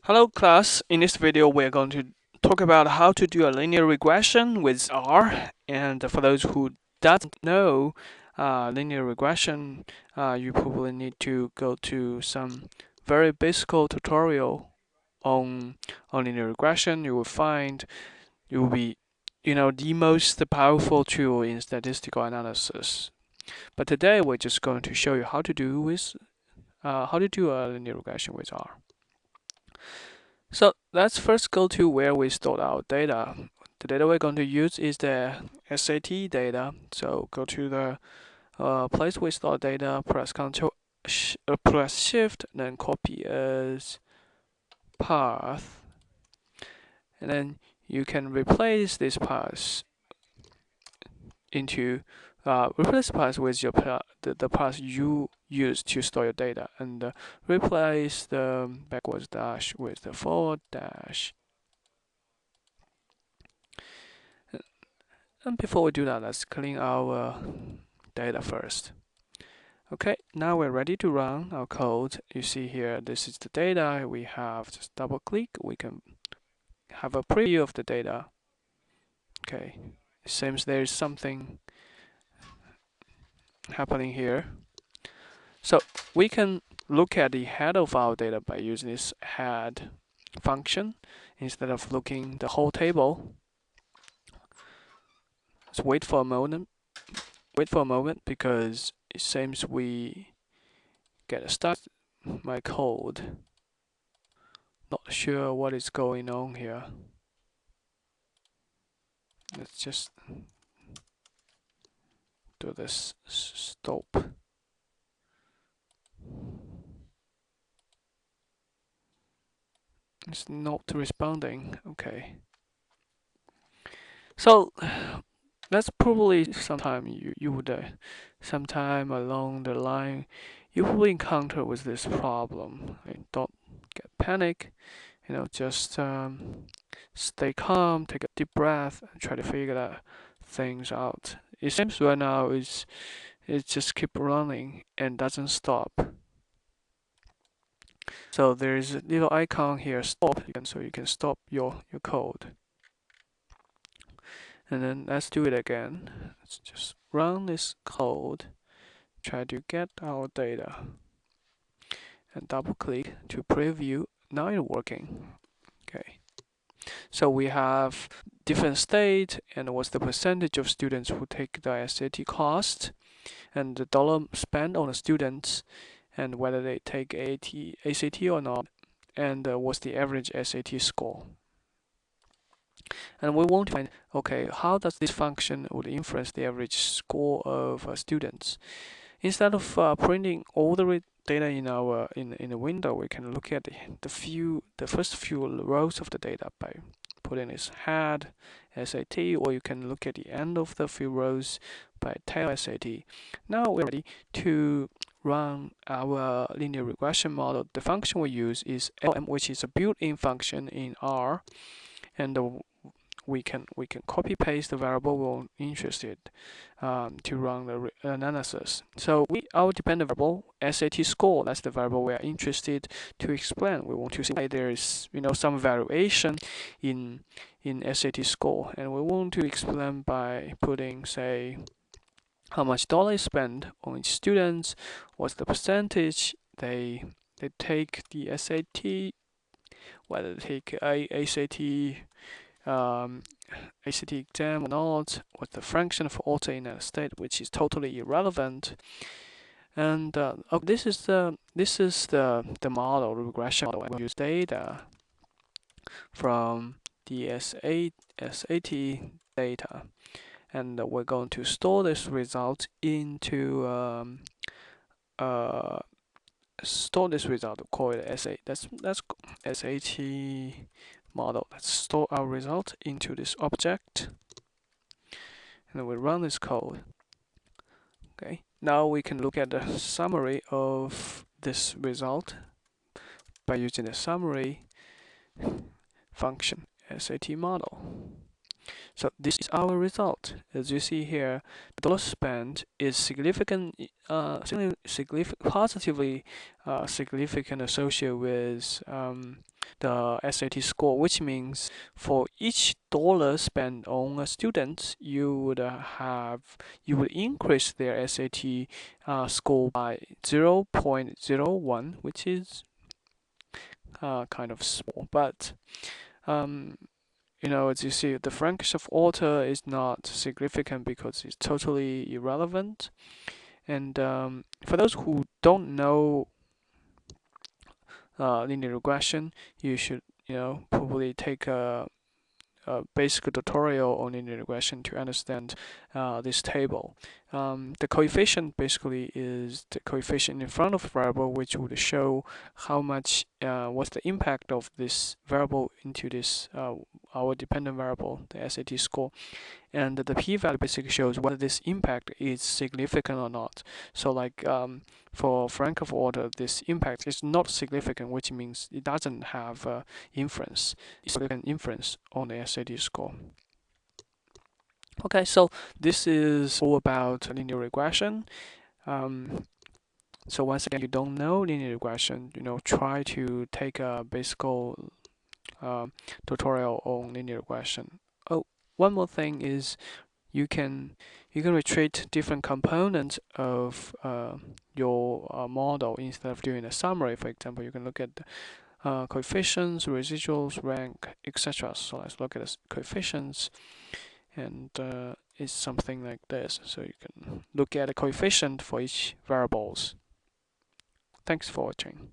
Hello class, in this video we're going to talk about how to do a linear regression with R. And for those who doesn't know linear regression, you probably need to go to some very basic tutorial on linear regression. You will find it will be the most powerful tool in statistical analysis. But today we're just going to show you how to do a linear regression with R. So let's first go to where we stored our data. The data we're going to use is the SAT data. So go to the place we store data, press press Shift, then copy as path, and then you can replace this path into replace path with the path you use to store your data, and replace the backwards dash with the forward dash. And before we do that, let's clean our data first. Okay, now we're ready to run our code. You see here, this is the data we have. Just double click, we can have a preview of the data. Okay, it seems there's something happening here. So we can look at the head of our data by using this head function instead of looking the whole table. Let's wait for a moment. Because it seems we get stuck my code. Not sure what is going on here. Let's just do this stop. It's not responding. Okay. So that's probably sometime you would sometime along the line you will encounter with this problem. Don't get panic. Just stay calm, take a deep breath, and try to figure that things out. It seems right now it just keep running and doesn't stop. So there's a little icon here, stop, so you can stop your code. And then let's do it again. Let's just run this code, try to get our data, and double click to preview. Now it's working. Okay. So we have different state and what's the percentage of students who take the SAT cost, and the dollar spent on the students, and whether they take ACT or not, and what's the average SAT score. And we want to find, okay, how does this function would influence the average score of students? Instead of printing all the data in the window, we can look at the first few rows of the data by putting this head SAT, or you can look at the end of the few rows by tail SAT. Now we're ready to run our linear regression model. The function we use is LM, which is a built-in function in R, and we can copy paste the variable we're interested to run the analysis. So our dependent variable SAT score, that's the variable we are interested to explain. We want to see why there is some variation in SAT score, and we want to explain by putting, say, how much dollar is spent on each student, what's the percentage they take the SAT, whether they take ACT exam or not, what's the fraction of auto in a state, which is totally irrelevant. And this is the model, regression model. We use data from the SAT data, and we're going to store this result into call it SA. That's SAT model. Let's store our result into this object, and then we run this code. Okay, now we can look at the summary of this result by using the summary function SAT model. So this is our result. As you see here, the dollar spent is positively significant associated with the SAT score, which means for each dollar spent on a student, you would increase their SAT score by 0.01, which is kind of small. But as you see, the fraction of order is not significant because it's totally irrelevant. And for those who don't know linear regression, you should, probably take a basic tutorial on linear regression to understand this table. The coefficient basically is the coefficient in front of the variable, which would show how much, what's the impact of this variable into this our dependent variable, the SAT score. And the p-value basically shows whether this impact is significant or not. So like for Frankfurt order, this impact is not significant, which means it doesn't have significant influence on the SAT score. Okay, so this is all about linear regression. So once again, you don't know linear regression, try to take a basic tutorial on linear regression. Oh, one more thing is you can retrieve different components of your model instead of doing a summary. For example, you can look at coefficients, residuals, rank, etc. So let's look at the coefficients, and it's something like this. So you can look at a coefficient for each variables. Thanks for watching.